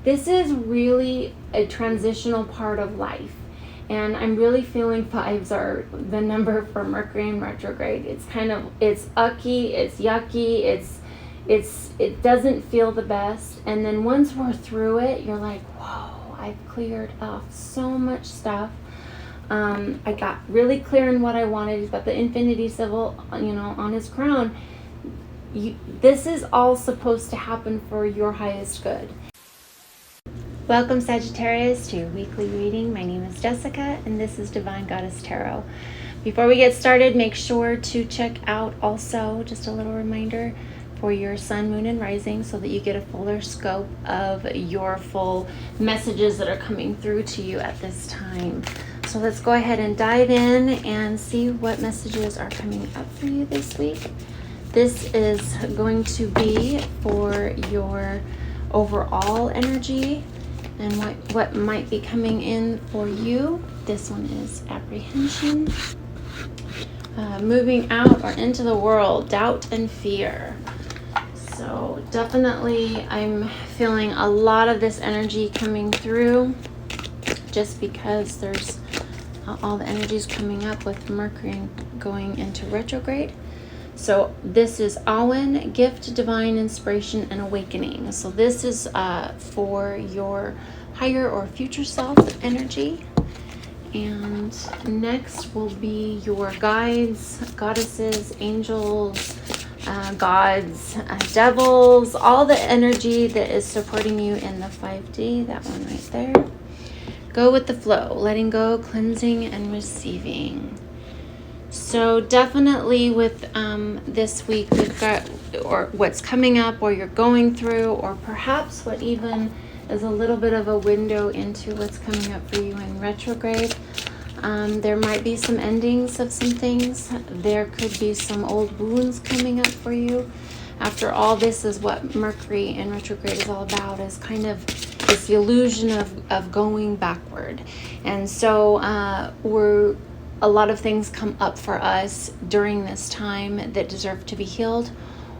This is really a transitional part of life. And I'm really feeling 5s are the number for Mercury in retrograde. It's ucky, it's yucky, it doesn't feel the best. And then once we're through it, you're like, whoa, I've cleared off so much stuff. I got really clear on what I wanted. He's got the infinity symbol, on his crown. This is all supposed to happen for your highest good. Welcome, Sagittarius, to your weekly reading. My name is Jessica, and this is Divine Goddess Tarot. Before we get started, make sure to check out also, just a little reminder, for your sun, moon, and rising so that you get a fuller scope of your full messages that are coming through to you at this time. So let's go ahead and dive in and see what messages are coming up for you this week. This is going to be for your overall energy and what might be coming in for you. This one is apprehension, moving out or into the world, doubt and fear. So definitely I'm feeling a lot of this energy coming through just because there's all the energies coming up with Mercury going into retrograde. So this is Awen, gift, divine inspiration, and awakening. So this is for your higher or future self energy. And next will be your guides, goddesses, angels, gods, devils, all the energy that is supporting you in the 5D, that one right there. Go with the flow, letting go, cleansing, and receiving. So definitely with this week, we've got, or what's coming up, or you're going through, or perhaps what even is a little bit of a window into what's coming up for you in retrograde. There might be some endings of some things. There could be some old wounds coming up for you. After all, this is what Mercury in retrograde is all about, is kind of this illusion of going backward. And so a lot of things come up for us during this time that deserve to be healed,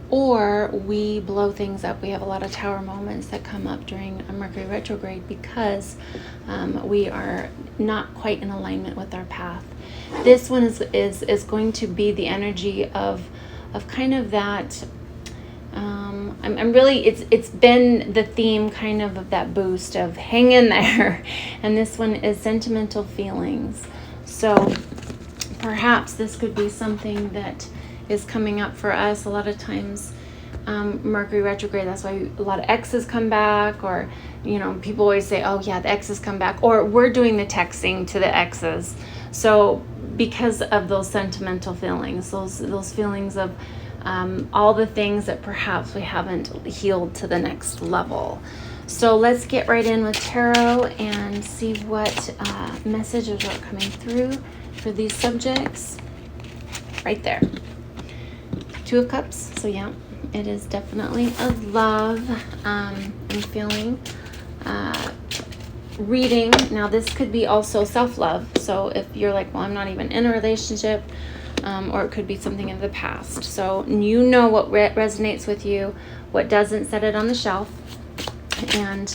or we blow things up. We have a lot of tower moments that come up during a Mercury retrograde because we are not quite in alignment with our path. This one is going to be the energy of kind of that. I'm really, it's been the theme kind of that boost of hang in there. And this one is sentimental feelings. So perhaps this could be something that is coming up for us. A lot of times Mercury retrograde, that's why a lot of exes come back, or people always say, oh yeah, the exes come back, or we're doing the texting to the exes. So because of those sentimental feelings, those feelings of all the things that perhaps we haven't healed to the next level. So let's get right in with tarot and see what messages are coming through for these subjects. Right there. 2 of Cups. So yeah, it is definitely a love. I'm feeling reading. Now this could be also self-love. So if you're like, well, I'm not even in a relationship, or it could be something in the past. So you know what resonates with you, what doesn't, set it on the shelf. And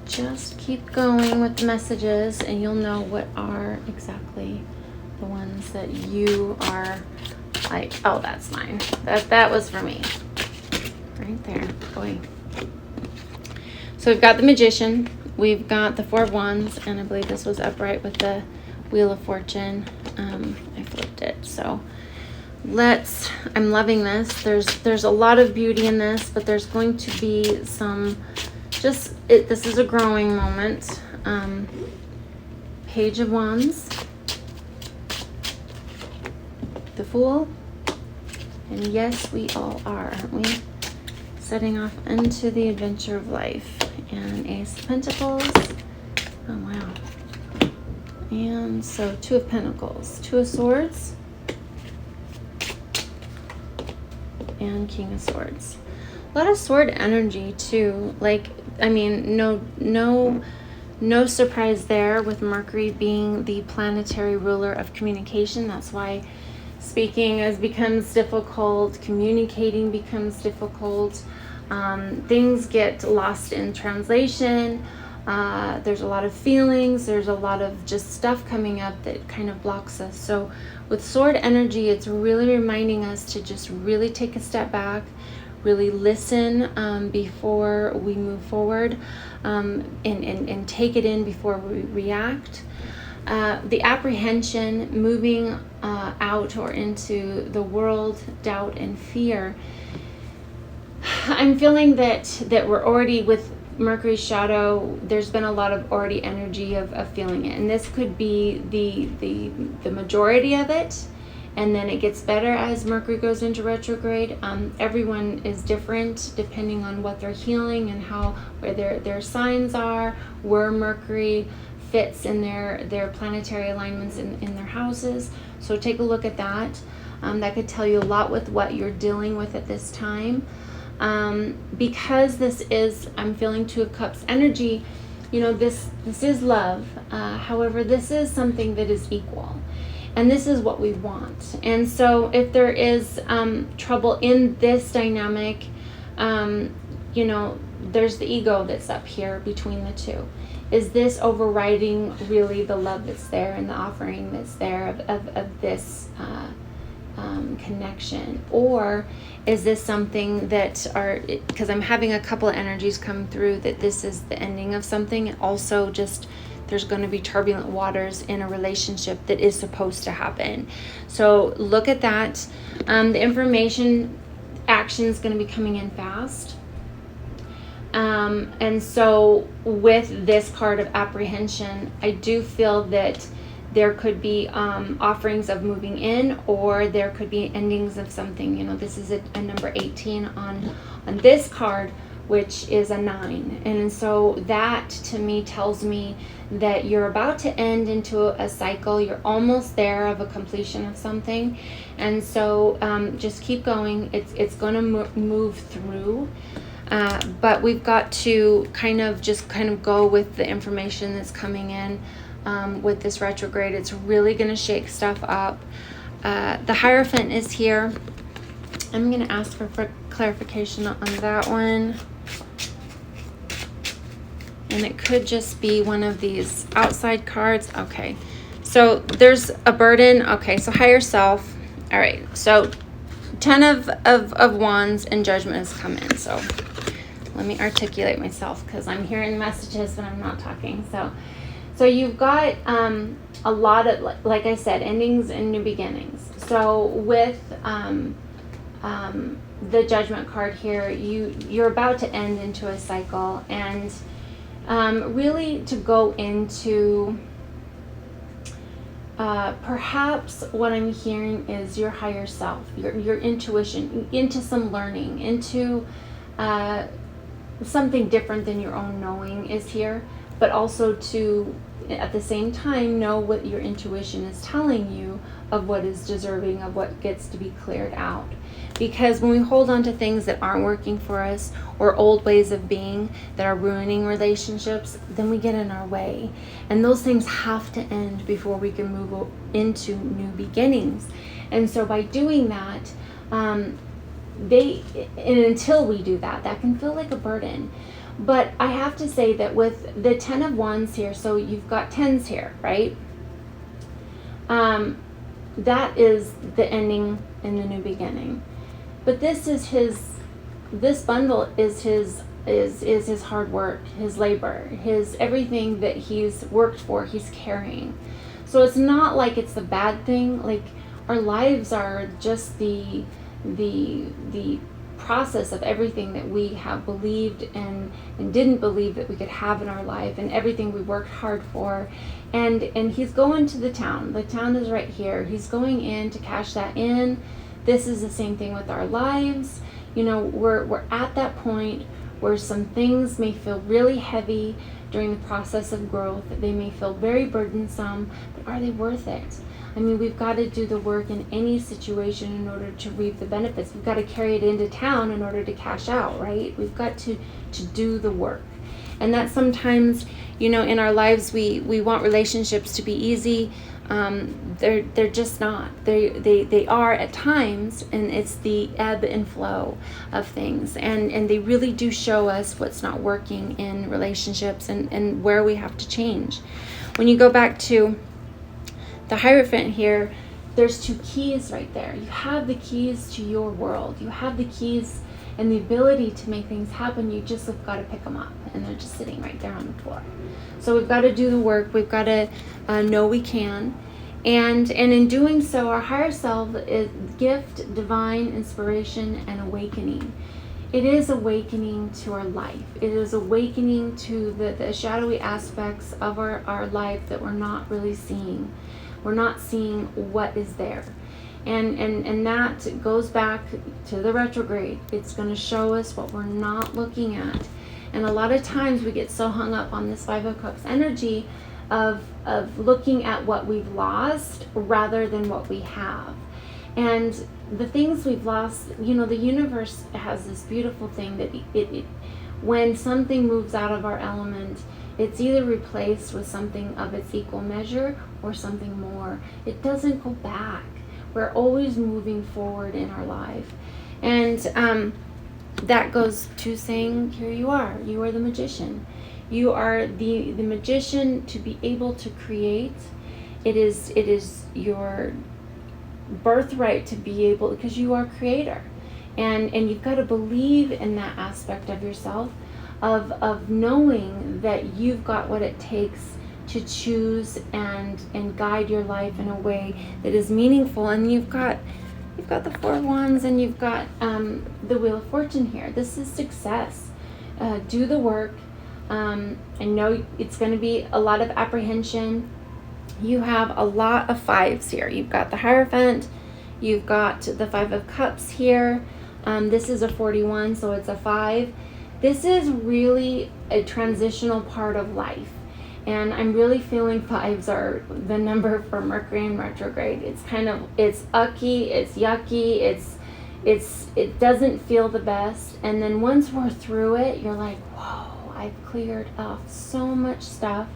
just keep going with the messages, and you'll know what are exactly the ones that you are like, oh, that's mine. That was for me. Right there. Boy. So we've got the Magician, we've got the 4 of Wands, and I believe this was upright with the Wheel of Fortune. I flipped it. So I'm loving this. There's a lot of beauty in this, but there's going to be some this is a growing moment. Page of Wands, the Fool, and yes, we all are, aren't we? Setting off into the adventure of life. And Ace of Pentacles. Oh wow. And so 2 of Pentacles, 2 of Swords, and King of Swords. A lot of sword energy too. Like, I mean, no surprise there with Mercury being the planetary ruler of communication. That's why speaking becomes difficult, communicating becomes difficult. Things get lost in translation. There's a lot of feelings. There's a lot of just stuff coming up that kind of blocks us. So with sword energy, it's really reminding us to just really take a step back, really listen before we move forward, and take it in before we react. The apprehension, moving out or into the world, doubt and fear. I'm feeling that we're already with Mercury's shadow. There's been a lot of already energy of feeling it, and this could be the majority of it, and then it gets better as Mercury goes into retrograde. Everyone is different depending on what they're healing and where their signs are, where Mercury fits in their planetary alignments in their houses. So take a look at that. That could tell you a lot with what you're dealing with at this time. Because this is, I'm feeling Two of Cups energy, this is love. However, this is something that is equal. And this is what we want. And so if there is trouble in this dynamic, there's the ego that's up here between the two. Is this overriding really the love that's there and the offering that's there of this connection? Or is this something that because I'm having a couple of energies come through that this is the ending of something. Also just there's going to be turbulent waters in a relationship that is supposed to happen. So look at that. The information action is going to be coming in fast. And so with this card of apprehension, I do feel that there could be offerings of moving in, or there could be endings of something. This is a number 18 on this card, which is a 9. And so that to me tells me that you're about to end into a cycle. You're almost there of a completion of something. And so just keep going. It's going to move through. But we've got to kind of go with the information that's coming in with this retrograde. It's really going to shake stuff up. The Hierophant is here. I'm going to ask for clarification on that one. And it could just be one of these outside cards. Okay. So there's a burden. Okay. So higher self. All right. So 10 of Wands and Judgment has come in. So let me articulate myself because I'm hearing messages but I'm not talking. So you've got a lot of, like I said, endings and new beginnings. So with the Judgment card here, you're about to end into a cycle, and really to go into perhaps what I'm hearing is your higher self, your intuition, into some learning, into something different than your own knowing is here, but also to at the same time know what your intuition is telling you of what is deserving of what gets to be cleared out. Because when we hold on to things that aren't working for us, or old ways of being that are ruining relationships, then we get in our way. And those things have to end before we can move into new beginnings. And so by doing that, and until we do that, that can feel like a burden. But I have to say that with the 10 of Wands here, so you've got 10s here, right? That is the ending and the new beginning. But this bundle is his hard work, his labor, his everything that he's worked for, he's carrying. So it's not like it's a bad thing. Like, our lives are just the process of everything that we have believed and didn't believe that we could have in our life, and everything we worked hard for. And he's going to the town. The town is right here. He's going in to cash that in. This is the same thing with our lives. We're at that point where some things may feel really heavy during the process of growth. They may feel very burdensome, but are they worth it? I mean, we've got to do the work in any situation in order to reap the benefits. We've got to carry it into town in order to cash out, right? We've got to do the work. And that sometimes, in our lives, we want relationships to be easy. They're just not. They are at times, and it's the ebb and flow of things, and they really do show us what's not working in relationships and where we have to change. When you go back to the Hierophant here, there's 2 keys right there. You have the keys to your world. You have the keys and the ability to make things happen. You just have got to pick them up, and they're just sitting right there on the floor. So we've got to do the work. We've got to know we can, and in doing so, our higher self is gift, divine inspiration, and awakening. It is awakening to our life. It is awakening to the shadowy aspects of our life that we're not really seeing. We're not seeing what is there. And that goes back to the retrograde. It's going to show us what we're not looking at. And a lot of times we get so hung up on this 5 of Cups energy of looking at what we've lost rather than what we have. And the things we've lost, you know, the universe has this beautiful thing that it when something moves out of our element, it's either replaced with something of its equal measure or something more. It doesn't go back. We're always moving forward in our life. And that goes to saying, here you are the magician. You are the magician to be able to create. It is your birthright to be able, because you are creator. And you've got to believe in that aspect of yourself, of knowing that you've got what it takes to choose and guide your life in a way that is meaningful. And you've got the 4 of Wands, and you've got the Wheel of Fortune here. This is success. Do the work. I know it's going to be a lot of apprehension. You have a lot of 5s here. You've got the Hierophant. You've got the 5 of Cups here. This is a 41, so it's a 5. This is really a transitional part of life. And I'm really feeling 5s are the number for Mercury in retrograde. It's ucky, it's yucky, it doesn't feel the best. And then once we're through it, you're like, whoa, I've cleared off so much stuff.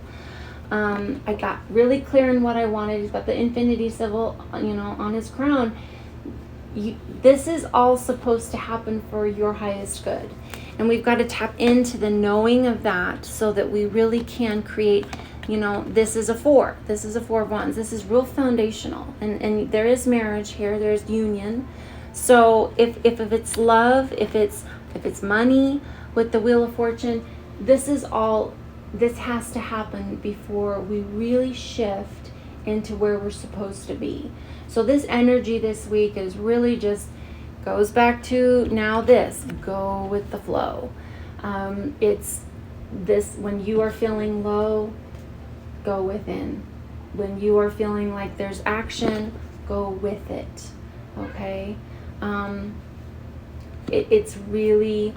I got really clear in what I wanted. He's got the Infinity Symbol, on his crown. This is all supposed to happen for your highest good. And we've got to tap into the knowing of that so that we really can create, this is a 4. This is a 4 of Wands. This is real foundational. And there is marriage here. There's union. So if it's love, if it's money with the Wheel of Fortune, this has to happen before we really shift into where we're supposed to be. So this energy this week is really just goes back to go with the flow. It's this, when you are feeling low, go within. When you are feeling like there's action, go with it. Okay? It's really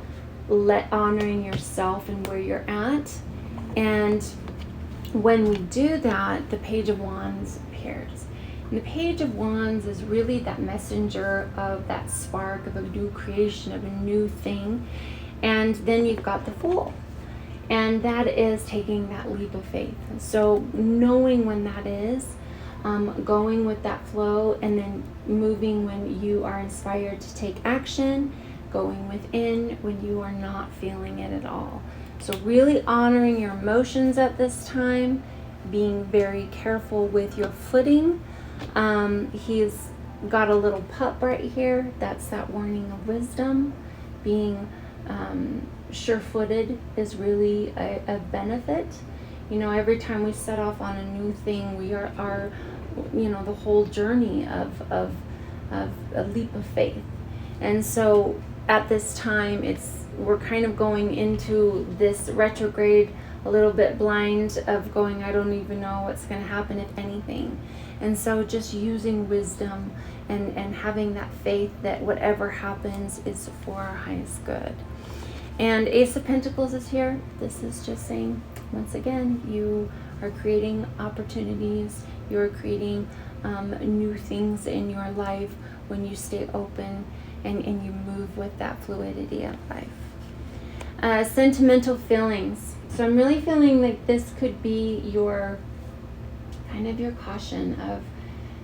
honoring yourself and where you're at. And when we do that, the Page of Wands appears. And the Page of Wands is really that messenger of that spark of a new creation, of a new thing. And then you've got the Fool. And that is taking that leap of faith. So knowing when that is, going with that flow, and then moving when you are inspired to take action, going within when you are not feeling it at all. So really honoring your emotions at this time, being very careful with your footing. He's got a little pup right here. That's that warning of wisdom. Being sure-footed is really a benefit. Every time we set off on a new thing, we are the whole journey of a leap of faith. And so at this time, we're kind of going into this retrograde a little bit blind of going, I don't even know what's going to happen, if anything. And so just using wisdom and having that faith that whatever happens is for our highest good. And Ace of Pentacles is here. This is just saying, once again, you are creating opportunities. You're creating new things in your life when you stay open and you move with that fluidity of life. Sentimental feelings. So I'm really feeling like this could be your kind of your caution of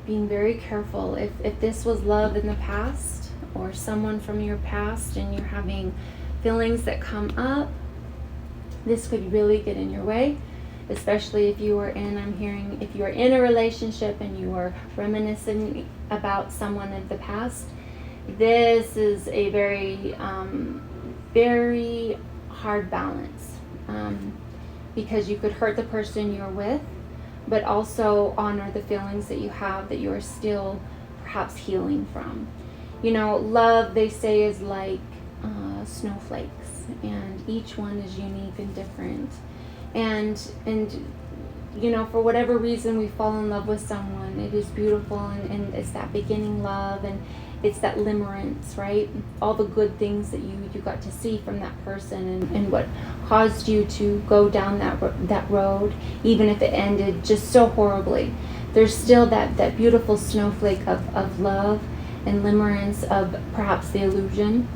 being very careful. If this was love in the past or someone from your past and you're having feelings that come up, this could really get in your way, especially if you are in, I'm hearing, if you are in a relationship and you are reminiscing about someone of the past. This is a very, very hard balance, because you could hurt the person you're with, but also honor the feelings that you have that you are still perhaps healing from. You know, love, they say, is like snowflakes, and each one is unique and different. And you know, for whatever reason we fall in love with someone, it is beautiful, and it's that beginning love, and it's that limerence, right? All the good things that you got to see from that person, and what caused you to go down that road, even if it ended just so horribly. There's still that beautiful snowflake of love and limerence of perhaps the illusion.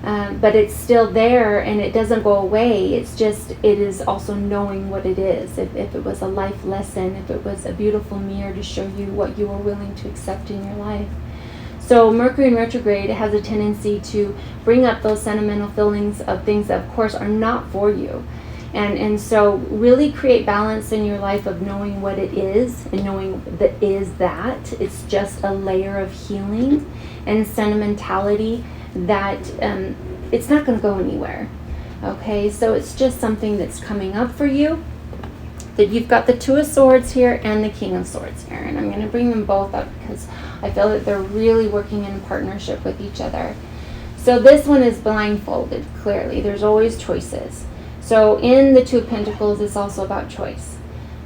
But it's still there, and it doesn't go away. It's just, it is also knowing what it is. If it was a life lesson, if it was a beautiful mirror to show you what you are willing to accept in your life. So Mercury in retrograde has a tendency to bring up those sentimental feelings of things that, of course, are not for you. And so really create balance in your life of knowing what it is, and knowing that it's just a layer of healing and sentimentality that it's not going to go anywhere. Okay, so it's just something that's coming up for you. That you've got the Two of Swords here and the King of Swords here, and I'm going to bring them both up because I feel that they're really working in partnership with each other. So this one is blindfolded, clearly. There's always choices. So in the Two of Pentacles, it's also about choice.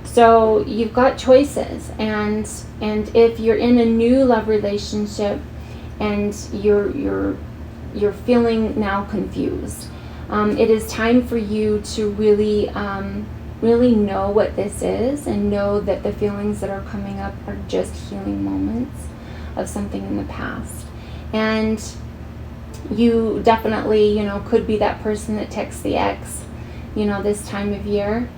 So you've got choices, and if you're in a new love relationship and you're feeling now confused, it is time for you to really know what this is, and know that the feelings that are coming up are just healing moments of something in the past. And you definitely, you know, could be that person that texts the ex, you know, this time of year.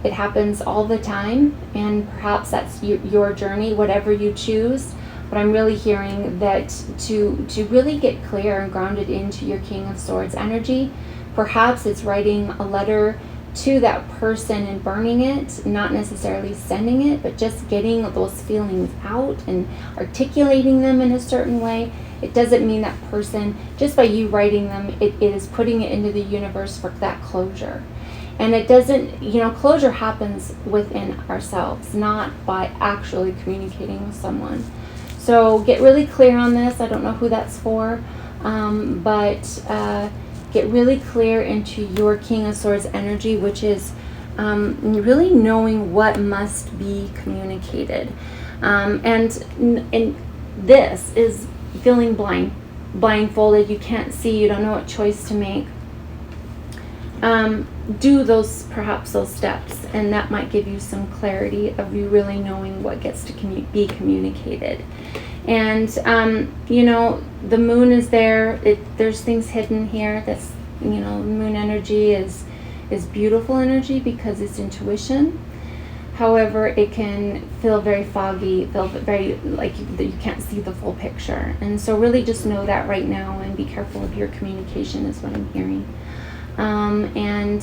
It happens all the time, and perhaps that's your journey, whatever you choose. But I'm really hearing that to really get clear and grounded into your King of Swords energy, perhaps it's writing a letter to that person and burning it, not necessarily sending it, but just getting those feelings out and articulating them in a certain way. It doesn't mean that person, just by you writing them, it is putting it into the universe for that closure. And it doesn't, you know, closure happens within ourselves, not by actually communicating with someone. So get really clear on this. I don't know who that's for, but get really clear into your King of Swords energy, which is really knowing what must be communicated. And this is feeling blindfolded. You can't see. You don't know what choice to make. Do perhaps those steps, and that might give you some clarity of you really knowing what gets to be communicated. And you know, the moon is there. There's things hidden here. That's, you know, moon energy is beautiful energy because it's intuition. However, it can feel very foggy, feel very like you can't see the full picture. And so really just know that right now, and be careful of your communication is what I'm hearing. And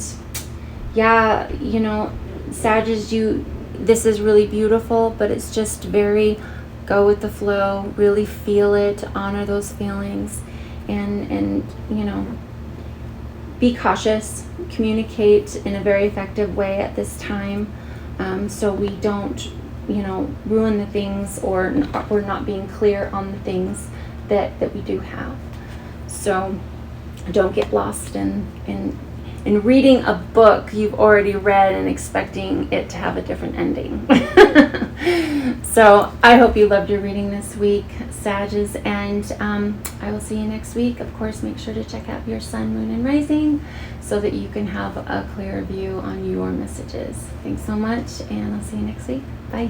yeah, you know, Sagittarius, this is really beautiful, but it's just very go with the flow, really feel it, honor those feelings, and you know, be cautious, communicate in a very effective way at this time, so we don't, you know, ruin the things, or we're not being clear on the things that we do have. So don't get lost in reading a book you've already read and expecting it to have a different ending. So I hope you loved your reading this week, Sagittarius, and I will see you next week. Of course, make sure to check out your sun, moon, and rising so that you can have a clearer view on your messages. Thanks so much, and I'll see you next week. Bye.